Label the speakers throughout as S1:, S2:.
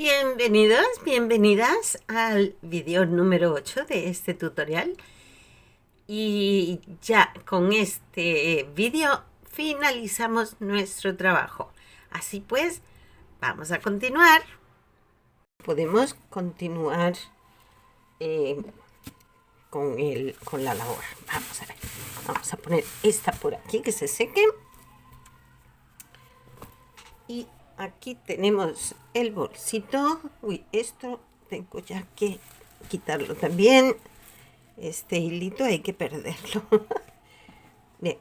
S1: Bienvenidos, bienvenidas al vídeo número 8 de este tutorial. Y ya con este vídeo finalizamos nuestro trabajo. Así pues, vamos a continuar. Podemos continuar con la labor. Vamos a ver. Vamos a poner esta por aquí que se seque. Y aquí tenemos el bolsito. Uy, esto tengo ya que quitarlo también. Este hilito hay que perderlo. Bien,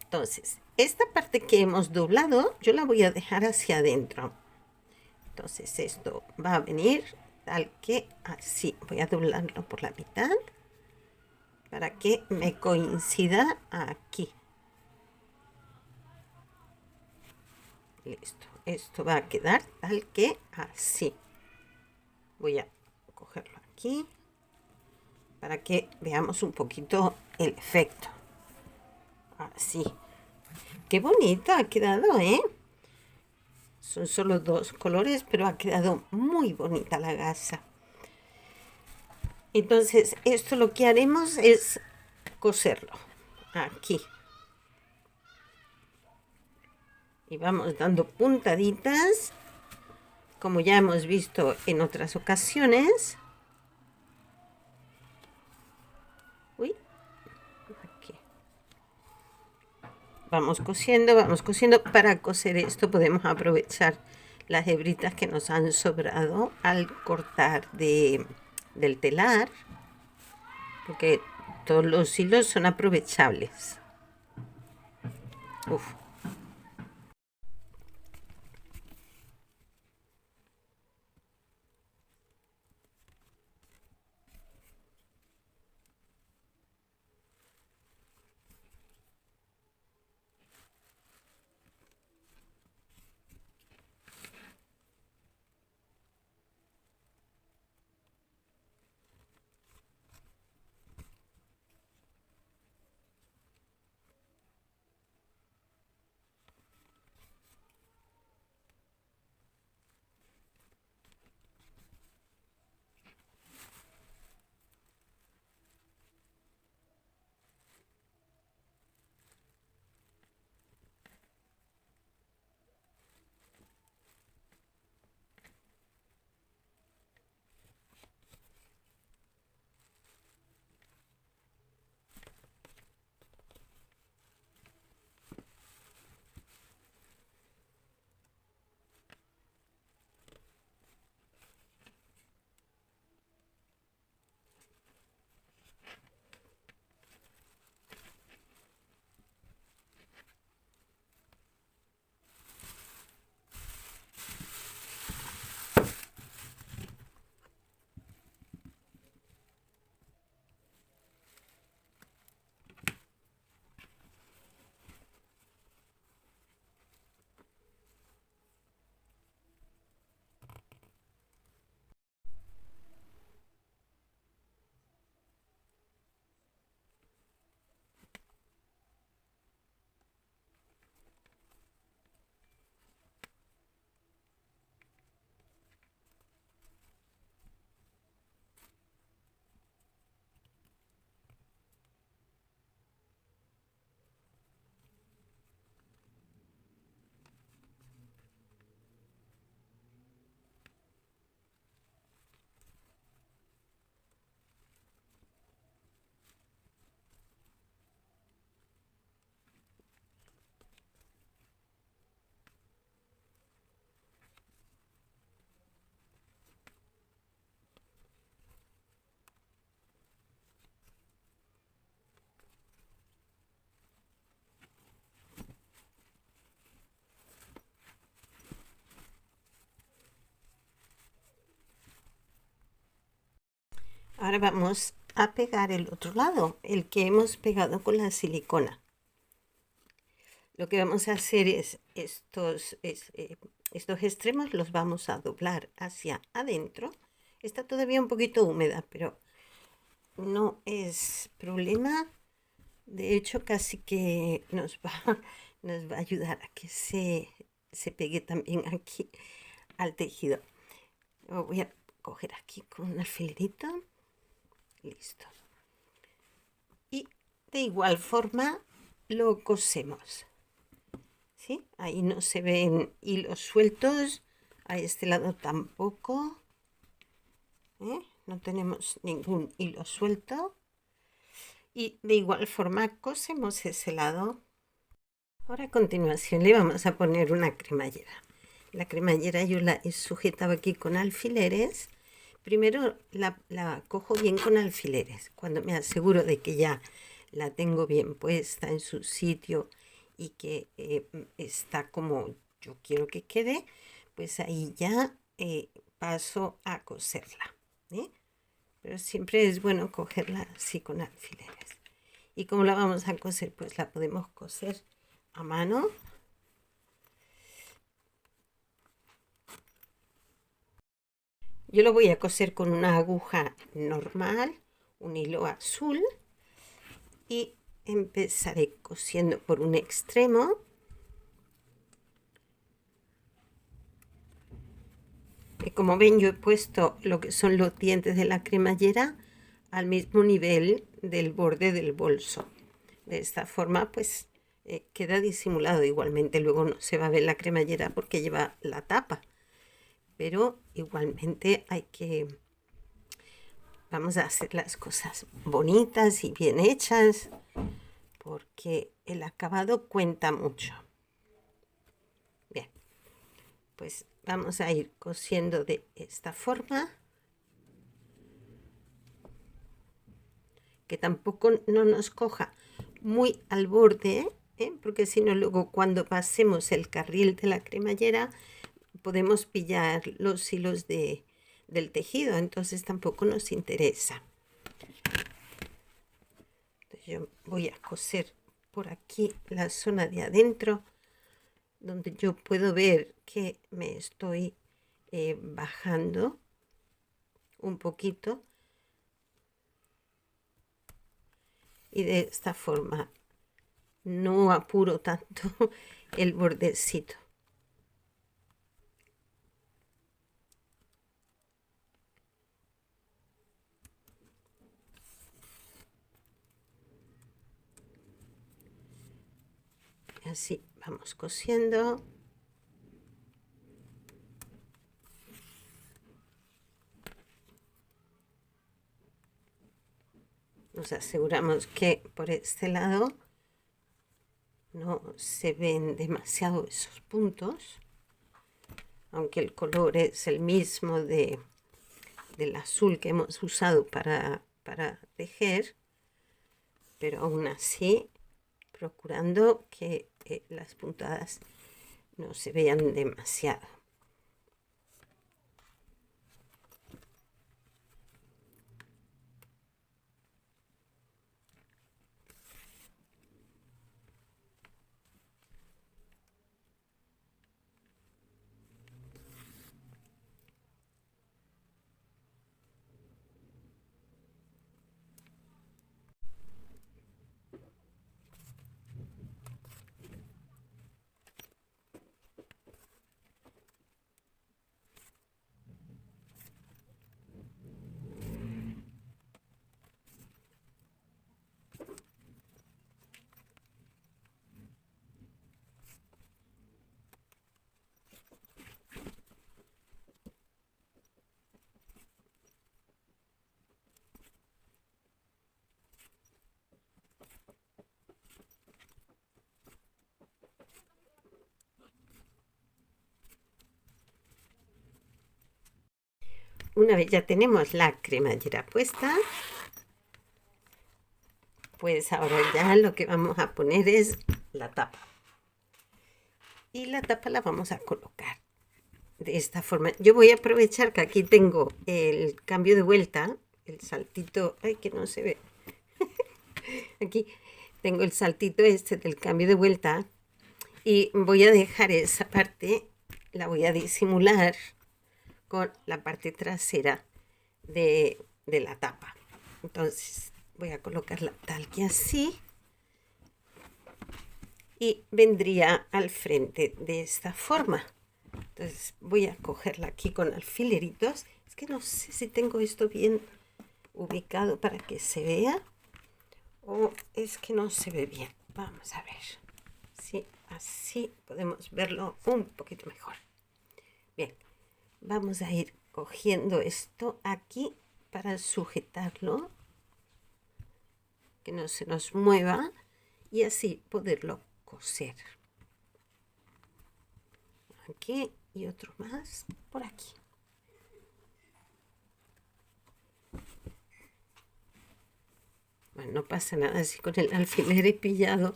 S1: entonces, esta parte que hemos doblado, yo la voy a dejar hacia adentro. Entonces, esto va a venir tal que así. Voy a doblarlo por la mitad para que me coincida aquí. Listo. Esto va a quedar tal que así. Voy a cogerlo aquí para que veamos un poquito el efecto. Así. Qué bonito ha quedado, ¿eh? Son solo dos colores, pero ha quedado muy bonita la gasa. Entonces, esto lo que haremos es coserlo aquí. Y vamos dando puntaditas, como ya hemos visto en otras ocasiones. Uy, aquí. Vamos cosiendo. Para coser esto podemos aprovechar las hebritas que nos han sobrado al cortar del telar, porque todos los hilos son aprovechables. Uf. Ahora vamos a pegar el otro lado, el que hemos pegado con la silicona. Lo que vamos a hacer es estos extremos los vamos a doblar hacia adentro. Está todavía un poquito húmeda, pero no es problema. De hecho, casi que nos va a ayudar a que se pegue también aquí al tejido. Lo voy a coger aquí con un alfilerito. Listo. Y de igual forma lo cosemos. ¿Sí? Ahí no se ven hilos sueltos. A este lado tampoco. No tenemos ningún hilo suelto. Y de igual forma cosemos ese lado. Ahora a continuación le vamos a poner una cremallera. La cremallera yo la he sujetado aquí con alfileres. Primero la cojo bien con alfileres. Cuando me aseguro de que ya la tengo bien puesta en su sitio y que está como yo quiero que quede, pues ahí ya paso a coserla. Pero siempre es bueno cogerla así con alfileres. ¿Y cómo la vamos a coser? Pues la podemos coser a mano. Yo lo voy a coser con una aguja normal, un hilo azul, y empezaré cosiendo por un extremo. Y como ven, yo he puesto lo que son los dientes de la cremallera al mismo nivel del borde del bolso. De esta forma, pues queda disimulado. Igualmente luego no se va a ver la cremallera porque lleva la tapa. Pero igualmente vamos a hacer las cosas bonitas y bien hechas, porque el acabado cuenta mucho. Bien, pues vamos a ir cosiendo de esta forma, que tampoco no nos coja muy al borde, porque si no luego cuando pasemos el carril de la cremallera podemos pillar los hilos del tejido, entonces tampoco nos interesa. Entonces yo voy a coser por aquí la zona de adentro, donde yo puedo ver que me estoy bajando un poquito, y de esta forma no apuro tanto el bordecito. Así vamos cosiendo. Nos aseguramos que por este lado no se ven demasiado esos puntos, aunque el color es el mismo del azul que hemos usado para tejer, pero aún así procurando que las puntadas no se vean demasiado. Una vez ya tenemos la cremallera puesta, pues ahora ya lo que vamos a poner es la tapa. Y la tapa la vamos a colocar de esta forma. Yo voy a aprovechar que aquí tengo el cambio de vuelta, el saltito, ay, que no se ve. Aquí tengo el saltito este del cambio de vuelta, y voy a dejar esa parte, la voy a disimular con la parte trasera de la tapa. Entonces voy a colocarla tal que así, y vendría al frente de esta forma. Entonces voy a cogerla aquí con alfileritos. Es que no sé si tengo esto bien ubicado para que se vea o es que no se ve bien. Vamos a ver si así podemos verlo un poquito mejor. Bien, vamos a ir cogiendo esto aquí para sujetarlo, que no se nos mueva y así poderlo coser. Aquí y otro más por aquí. Bueno, no pasa nada si con el alfiler he pillado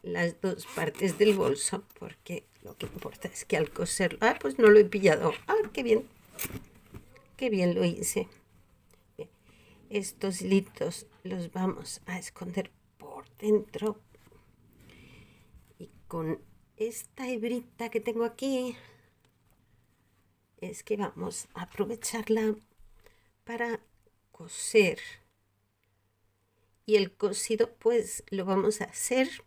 S1: las dos partes del bolso, porque lo que importa es que al coserlo, pues no lo he pillado. Qué bien lo hice. Bien, estos hilitos los vamos a esconder por dentro y con esta hebrita que tengo aquí es que vamos a aprovecharla para coser. Y el cosido pues lo vamos a hacer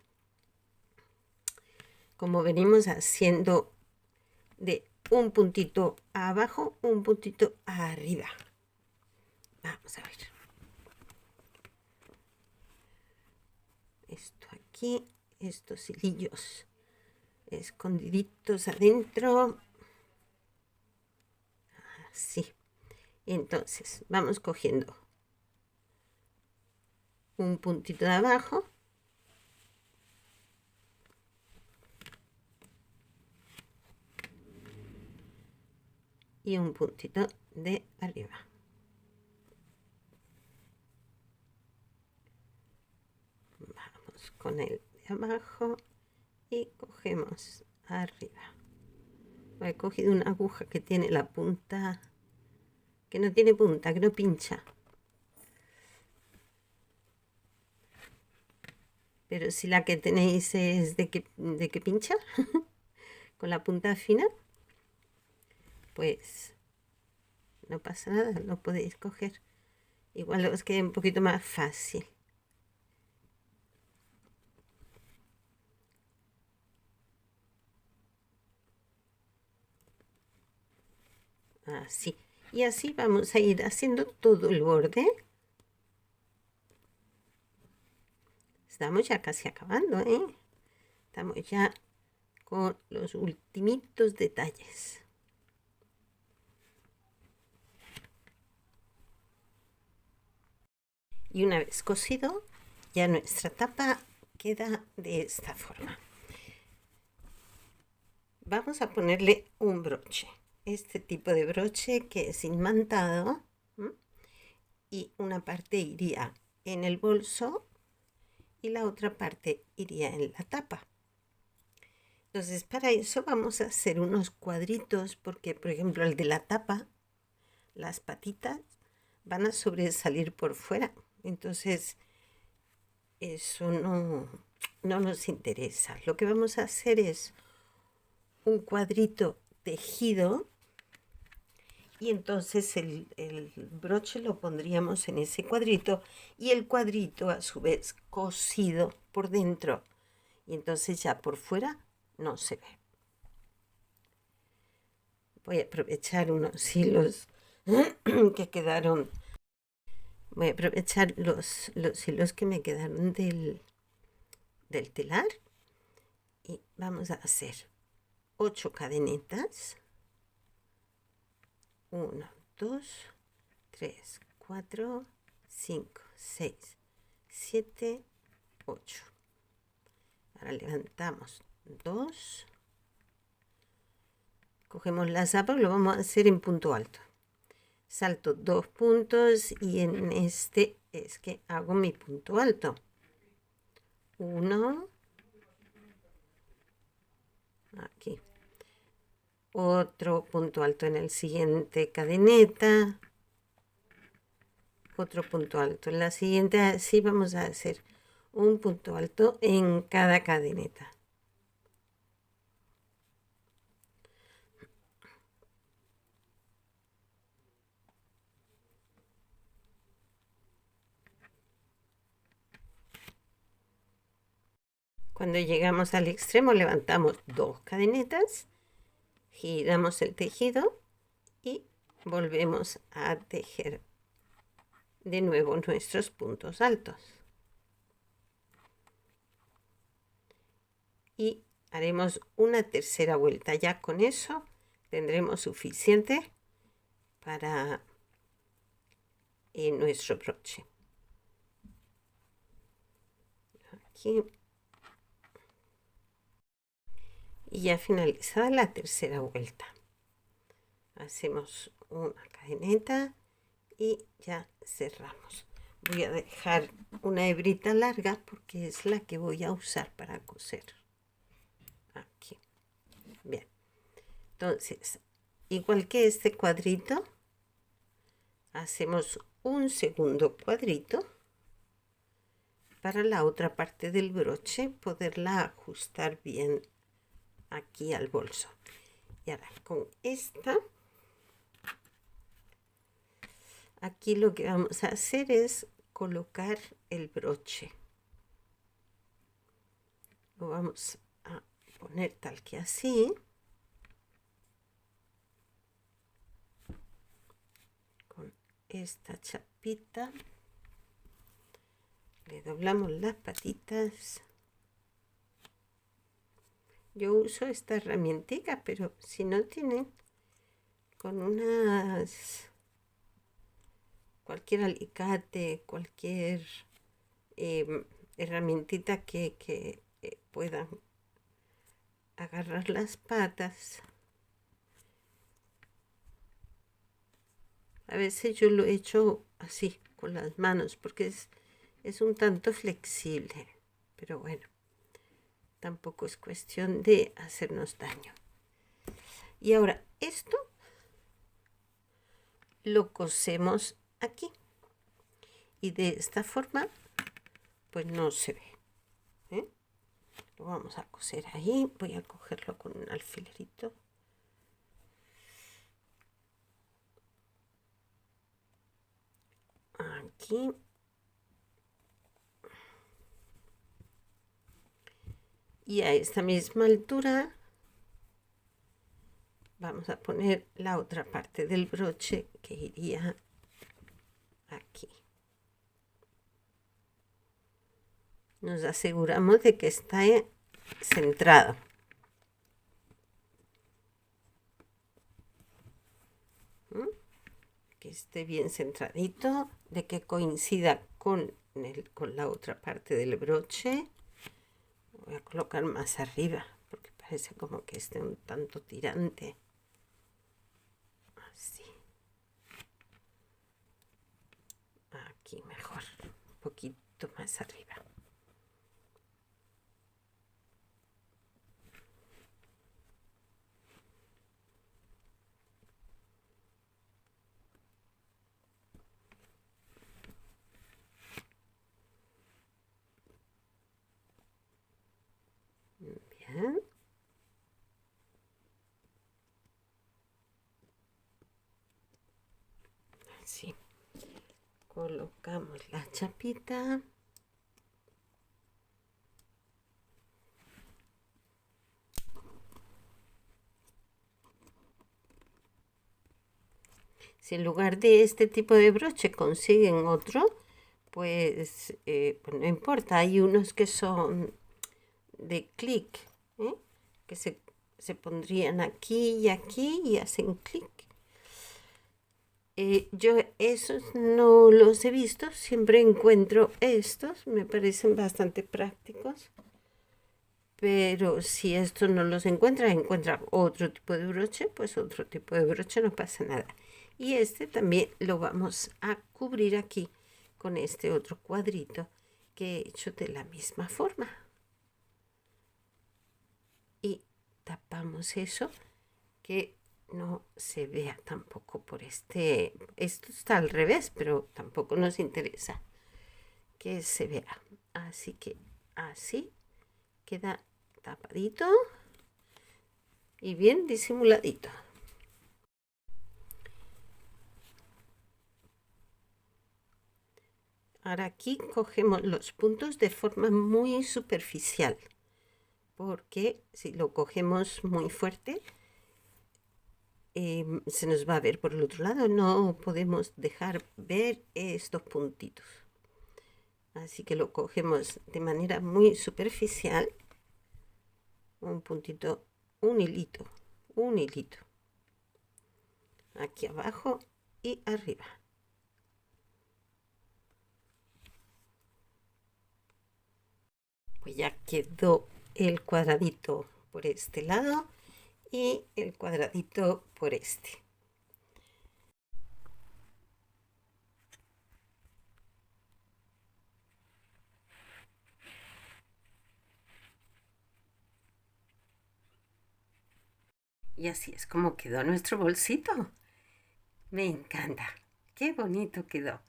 S1: como venimos haciendo, de un puntito abajo, un puntito arriba. Vamos a ver. Esto aquí, estos hilillos escondiditos adentro. Así. Entonces, vamos cogiendo un puntito de abajo. Y un puntito de arriba. Vamos con el de abajo y cogemos arriba. He cogido una aguja que tiene la punta, que no tiene punta, que no pincha. Pero si la que tenéis es de que pincha, con la punta fina, pues no pasa nada, lo podéis coger. Igual os queda un poquito más fácil. Así. Y así vamos a ir haciendo todo el borde. Estamos ya casi acabando, ¿eh? Estamos ya con los ultimitos detalles. Y una vez cosido, ya nuestra tapa queda de esta forma. Vamos a ponerle un broche. Este tipo de broche que es imantado. Y una parte iría en el bolso y la otra parte iría en la tapa. Entonces para eso vamos a hacer unos cuadritos porque, por ejemplo, el de la tapa, las patitas van a sobresalir por fuera. Entonces eso no nos interesa. Lo que vamos a hacer es un cuadrito tejido y entonces el broche lo pondríamos en ese cuadrito y el cuadrito a su vez cosido por dentro y entonces ya por fuera no se ve. Voy a aprovechar unos hilos que quedaron, voy a aprovechar los hilos que me quedaron del telar y vamos a hacer 8 cadenetas. 1, 2, 3, 4, 5, 6, 7, 8. Ahora levantamos 2. Cogemos la zapa, lo vamos a hacer en punto alto. Salto 2 puntos y en este es que hago mi punto alto. 1. Aquí. Otro punto alto en el siguiente cadeneta. Otro punto alto en la siguiente. Así vamos a hacer un punto alto en cada cadeneta. Cuando llegamos al extremo levantamos 2 cadenetas, giramos el tejido y volvemos a tejer de nuevo nuestros puntos altos. Y haremos una tercera vuelta. Ya con eso tendremos suficiente para nuestro broche. Aquí. Y ya finalizada la tercera vuelta, hacemos una cadeneta y ya cerramos. Voy a dejar una hebrita larga porque es la que voy a usar para coser. Aquí. Bien. Entonces, igual que este cuadrito, hacemos un segundo cuadrito para la otra parte del broche, poderla ajustar bien aquí al bolso. Y ahora con esta, aquí lo que vamos a hacer es colocar el broche. Lo vamos a poner tal que así. Con esta chapita le doblamos las patitas. Yo uso esta herramientita, pero si no tienen, con cualquier alicate, cualquier herramientita que puedan agarrar las patas. A veces yo lo he hecho así, con las manos, porque es un tanto flexible, pero bueno, tampoco es cuestión de hacernos daño. Y ahora esto lo cosemos aquí y de esta forma pues no se ve, ¿eh? Lo vamos a coser ahí. Voy a cogerlo con un alfilerito. Aquí. Y a esta misma altura vamos a poner la otra parte del broche que iría aquí. Nos aseguramos de que está centrado. Que esté bien centradito, de que coincida con la otra parte del broche. Voy a colocar más arriba porque parece como que esté un tanto tirante. Así. Aquí mejor, un poquito más arriba. Bien. Así. Colocamos la chapita. Si en lugar de este tipo de broche consiguen otro, pues no importa. Hay unos que son de clic, que se pondrían aquí y hacen clic. Yo esos no los he visto, siempre encuentro estos, me parecen bastante prácticos. Pero si estos no los encuentra otro tipo de broche, pues otro tipo de broche, no pasa nada. Y este también lo vamos a cubrir aquí con este otro cuadrito que he hecho de la misma forma. Y tapamos eso, que no se vea tampoco por esto está al revés, pero tampoco nos interesa que se vea. Así que así queda tapadito y bien disimuladito. Ahora aquí cogemos los puntos de forma muy superficial, porque si lo cogemos muy fuerte se nos va a ver por el otro lado, no podemos dejar ver estos puntitos. Así que lo cogemos de manera muy superficial, un puntito, un hilito, aquí abajo y arriba. Pues ya quedó el cuadradito por este lado y el cuadradito por este. Y así es como quedó nuestro bolsito. Me encanta. Qué bonito quedó.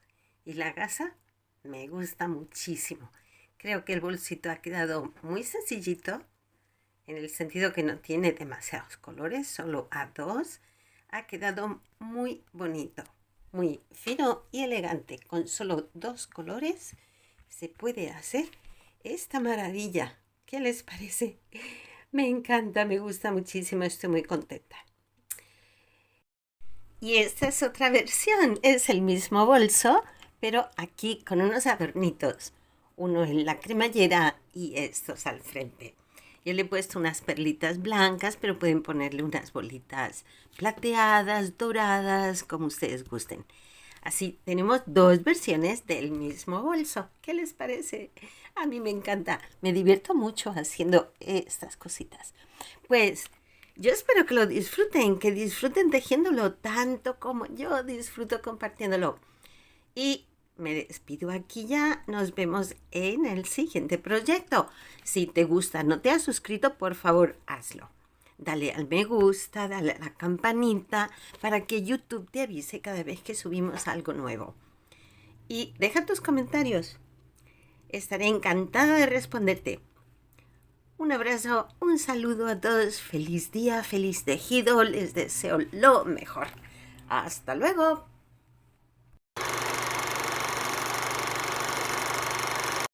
S1: Y la gasa me gusta muchísimo. Creo que el bolsito ha quedado muy sencillito, en el sentido que no tiene demasiados colores, solo a dos. Ha quedado muy bonito, muy fino y elegante. Con solo dos colores se puede hacer esta maravilla. ¿Qué les parece? Me encanta, me gusta muchísimo, estoy muy contenta. Y esta es otra versión, es el mismo bolso, pero aquí con unos adornitos. Uno en la cremallera y estos al frente. Yo le he puesto unas perlitas blancas, pero pueden ponerle unas bolitas plateadas, doradas, como ustedes gusten. Así tenemos dos versiones del mismo bolso. ¿Qué les parece? A mí me encanta. Me divierto mucho haciendo estas cositas. Pues yo espero que disfruten tejiéndolo tanto como yo disfruto compartiéndolo. Y me despido aquí ya. Nos vemos en el siguiente proyecto. Si te gusta, no te has suscrito, por favor, hazlo. Dale al me gusta, dale a la campanita para que YouTube te avise cada vez que subimos algo nuevo. Y deja tus comentarios. Estaré encantada de responderte. Un abrazo, un saludo a todos. Feliz día, feliz tejido. Les deseo lo mejor. Hasta luego.